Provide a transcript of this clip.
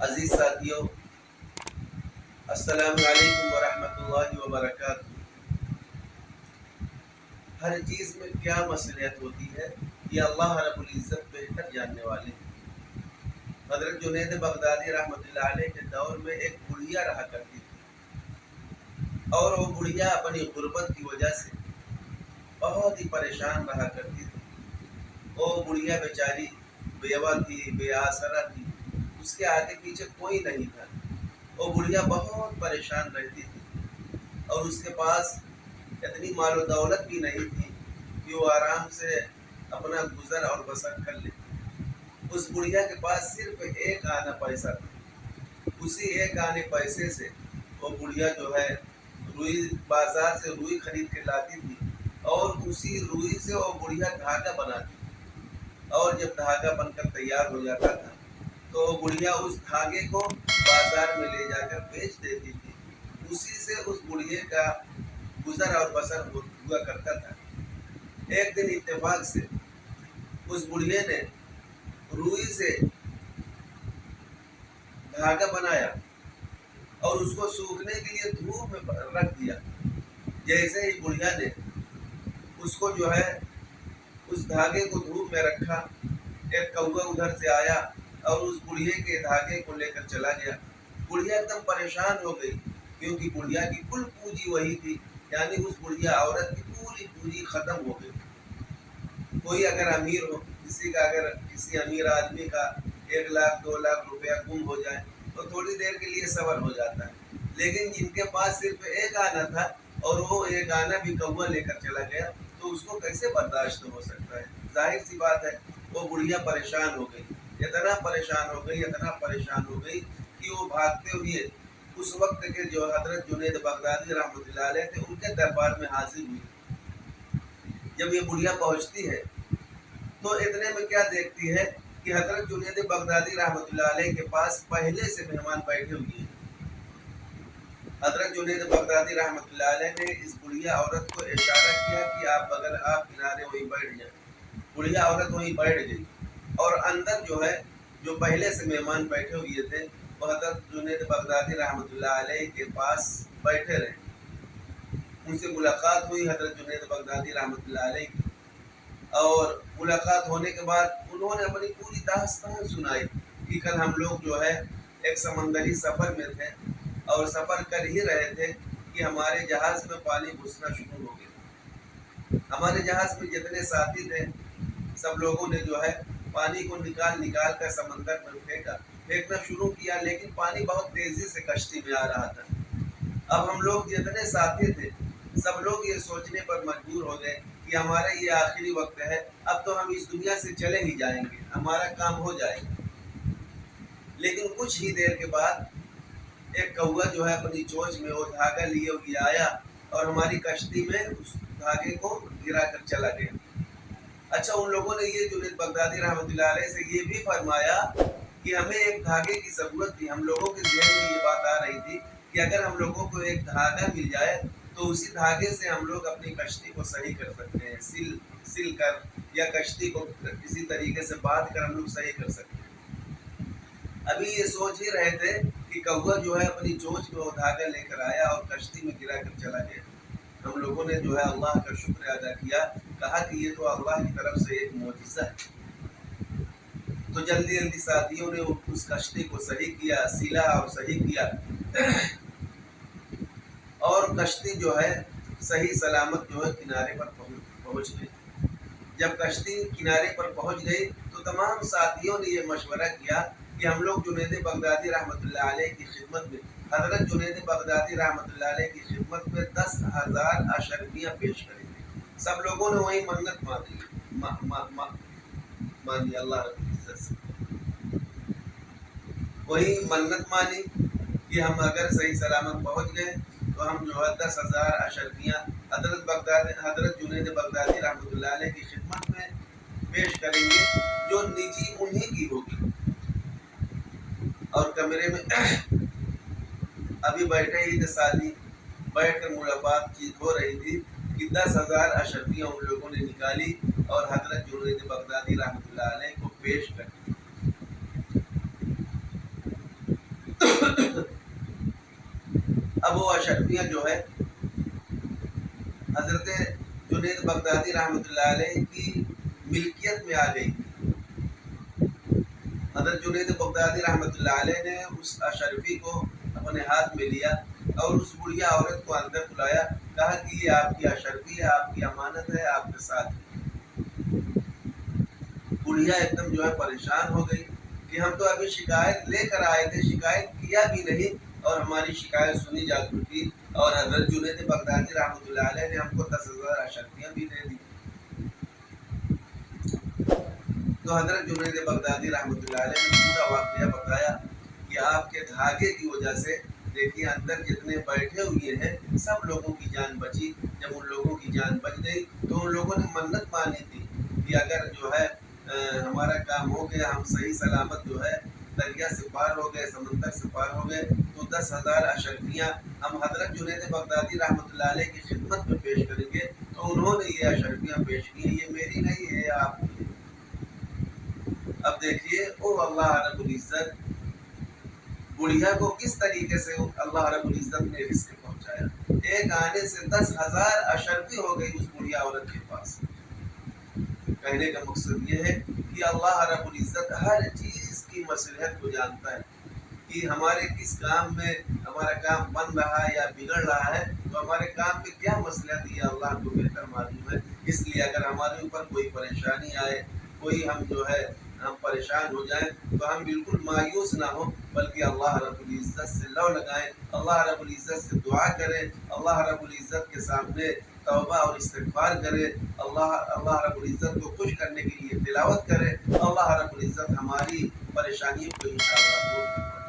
عزیز ساتھیوں، السلام علیکم ورحمۃ اللہ وبرکاتہ۔ ہر چیز میں کیا مصلحت ہوتی ہے یہ اللہ رب العزت بہتر جاننے والے ہیں۔ حضرت جنید بغدادی رحمۃ اللہ علیہ کے دور میں ایک بڑھیا رہا کرتی تھی، اور وہ بڑھیا اپنی غربت کی وجہ سے بہت ہی پریشان رہا کرتی تھی۔ وہ بڑھیا بیچاری بیوہ تھی، بے آسرا تھی، اس کے آگے پیچھے کوئی نہیں تھا۔ وہ بڑھیا بہت پریشان رہتی تھی، اور اس کے پاس اتنی مال و دولت بھی نہیں تھی کہ وہ آرام سے اپنا گزر اور بسر کر لے۔ اس بڑھیا کے پاس صرف ایک آنا پیسہ تھا۔ اسی ایک آنے پیسے سے وہ بڑھیا جو ہے روئی بازار سے روئی خرید کے لاتی تھی، اور اسی روئی سے وہ بڑھیا دھاگا بناتی تھی، اور جب دھاگا بن کر تیار ہو جاتا تھا تو وہ بڑھیا اس دھاگے کو بازار میں لے جا کر بیچ دیتی تھی۔ اسی سے اس بڑھیا کا گزر اور بسر ہوا کرتا تھا۔ ایک دن اتفاق سے اس بڑھیا نے روئی سے دھاگا بنایا اور اس کو سوکھنے کے لیے دھوپ میں رکھ دیا۔ جیسے ہی بڑھیا نے اس کو جو ہے اس دھاگے کو دھوپ میں رکھا، ایک کوّا ادھر سے آیا اور اس بڑھیا کے دھاگے کو لے کر چلا گیا۔ بڑھیا ایک دم پریشان ہو گئی، کیونکہ بڑھیا کی کل پونجی وہی تھی، یعنی اس بڑھیا عورت کی پوری پونجی ختم ہو گئی۔ کوئی اگر امیر ہو، کسی امیر آدمی کا 1 لاکھ 2 لاکھ روپیہ گم ہو جائے تو تھوڑی دیر کے لیے صبر ہو جاتا ہے، لیکن جن کے پاس صرف ایک آنا تھا اور وہ ایک آنا بھی کوّا لے کر چلا گیا تو اس کو کیسے برداشت ہو سکتا ہے؟ ظاہر سی بات ہے، وہ بڑھیا پریشان ہو گئی، اتنا پریشان ہو گئی کہ وہ بھاگتے ہوئے اس وقت کے جو حضرت جنید بغدادی رحمۃ اللہ علیہ تھے ان کے دربار میں حاضر ہوئی۔ جب یہ بڑھیا پہنچتی ہے تو اتنے میں کیا دیکھتی ہے کہ حضرت جنید بغدادی رحمۃ اللہ علیہ کے پاس پہلے سے مہمان بیٹھے ہوئے ہیں۔ حضرت جنید بغدادی رحمۃ اللہ علیہ نے اس بڑھیا عورت کو اشارہ کیا کہ آپ کنارے وہیں بیٹھ جائیں۔ بڑھیا عورت وہیں بیٹھ گئی، اور اندر جو پہلے سے مہمان بیٹھے ہوئے تھے وہ حضرت جنید بغدادی رحمۃ اللہ علیہ کے پاس بیٹھے رہے۔ ان سے ملاقات ہوئی حضرت جنید بغدادی رحمۃ اللہ علیہ کی، اور ملاقات ہونے کے بعد انہوں نے اپنی پوری داستان سنائی کہ کل ہم لوگ جو ہے ایک سمندری سفر میں تھے اور سفر کر ہی رہے تھے کہ ہمارے جہاز میں پانی گھسنا شروع ہو گیا۔ ہمارے جہاز میں جتنے ساتھی تھے سب لوگوں نے جو ہے پانی کو نکال کر سمندر میں پھینکنا شروع کیا، لیکن پانی بہت تیزی سے کشتی میں آ رہا تھا۔ اب ہم لوگ جتنے ساتھی تھے سب لوگ یہ سوچنے پر مجبور ہو گئے کہ ہمارا یہ آخری وقت ہے، اب تو ہم اس دنیا سے چلے ہی جائیں گے، ہمارا کام ہو جائے گا۔ لیکن کچھ ہی دیر کے بعد ایک کوّا جو ہے اپنی چونچ میں وہ دھاگا لیے ہوئے آیا اور ہماری کشتی میں اس دھاگے کو گرا کر چلا گیا۔ اچھا، ان لوگوں نے یہ جنید بغدادی رحمۃ اللہ علیہ سے یہ بھی فرمایا کہ ہمیں ایک دھاگے کی ضرورت تھی۔ ہم لوگوں کے ذہن میں یہ بات آ رہی تھی کہ اگر ہم لوگوں کو ایک دھاگا مل جائے تو اسی دھاگے سے ہم لوگ اپنی کشتی کو صحیح کر سکتے ہیں، سل کر یا کشتی کو کسی طریقے سے باندھ کر ہم لوگ صحیح کر سکتے ہیں۔ ابھی یہ سوچ ہی رہے تھے کہ کوّا جو ہے اپنی چونچ میں وہ دھاگا لے کر آیا اور کشتی میں گرا کر چلا گیا۔ ہم لوگوں نے جو ہے اللہ کا شکر ادا کیا، کہا کہ یہ تو اللہ کی طرف سے ایک معجزہ ہے۔ تو جلدی ساتھیوں نے اس کشتی کو صحیح کیا، سلا اور صحیح کیا، اور کشتی جو ہے صحیح سلامت جو ہے کنارے پر پہنچ گئی۔ جب کشتی کنارے پر پہنچ گئی تو تمام ساتھیوں نے یہ مشورہ کیا کہ ہم لوگ جنید بغدادی رحمۃ اللہ علیہ کی خدمت میں، حضرت جنید بغدادی رحمۃ اللہ علیہ کی خدمت میں 10,000 اشرفیاں پیش کریں گے۔ سب لوگوں نے وہی منت مانی اللہ رب العزت سے، وہی منت مانی کہ ہم اگر صحیح سلامت پہنچ گئے تو ہم جو ہے 10,000 اشرفیاں حضرت جنید بغدادی رحمۃ اللہ علیہ کی خدمت میں پیش کریں گے، جو نجی انہی کی ہوگی۔ اور کمرے میں ابھی بیٹھے ہی تھے ساتھی، بیٹھ کر بات چیت ہو رہی تھی کہ 10,000 اشرفیاں ان لوگوں نے نکالی اور حضرت جنید بغدادی رحمۃ اللہ علیہ کو پیش کر دی۔ اب وہ اشرفیاں جو ہے حضرت جنید بغدادی رحمۃ اللہ علیہ کی ملکیت میں آ گئی. حضرت جنید بغدادی رحمۃ اللہ علیہ نے اس اشرفی کو اپنے ہاتھ میں لیا اور اس بڑھیا عورت کو اندر بلایا, کہا کہ یہ آپ کی اشرفی ہے, آپ کی امانت ہے, آپ کے ساتھ. بڑھیا ایک دم جو ہے پریشان ہو گئی کہ ہم تو ابھی شکایت لے کر آئے تھے, شکایت کیا بھی نہیں اور ہماری شکایت سنی جا چکی, اور حضرت جنید بغدادی رحمۃ اللہ علیہ نے ہم کو 10,000 اشرفیاں بھی دے دی. تو حضرت جنید بغدادی رحمۃ اللہ علیہ نے پورا واقعہ بتایا کہ آپ کے دھاگے کی وجہ سے دیکھیے اندر جتنے بیٹھے ہوئے ہیں سب لوگوں کی جان بچی. جب ان لوگوں کی جان بچ گئی تو ان لوگوں نے منت مانی تھی کہ اگر جو ہے ہمارا کام ہو گیا, ہم صحیح سلامت جو ہے دریا سے پار ہو گئے, سمندر سے پار ہو گئے, تو 10,000 اشرفیاں ہم حضرت جنید بغدادی رحمۃ اللہ علیہ کی خدمت میں پیش کریں گے. تو انہوں نے یہ اشرفیاں پیش کی, یہ میری نہیں ہے, آپ کی. اب دیکھیے وہ اللہ رب العزت بڑھیا کو کس طریقے سے اللہ رب العزت نے رزق پہنچایا. ایک آنے سے 10,000 اشرفی ہو گئی اس بڑھیا عورت کے پاس. کہنے کا مقصد یہ ہے کہ اللہ رب العزت ہر چیز کی مصلحت کو جانتا ہے کہ ہمارے کس کام میں ہمارا کام بن رہا ہے یا بگڑ رہا ہے, تو ہمارے کام میں کیا مصلحت ہے اللہ کو بہتر معلوم ہے. اس لیے اگر ہمارے اوپر کوئی پریشانی آئے, کوئی ہم جو ہے ہم پریشان ہو جائیں, تو ہم بالکل مایوس نہ ہوں بلکہ اللہ رب العزت سے لو لگائیں, اللہ رب العزت سے دعا کریں, اللہ رب العزت کے سامنے توبہ اور استغفار کریں, اللہ رب العزت کو خوش کرنے کے لیے تلاوت کریں. اللہ رب العزت ہماری پریشانیوں کو انشاءاللہ دور کرے.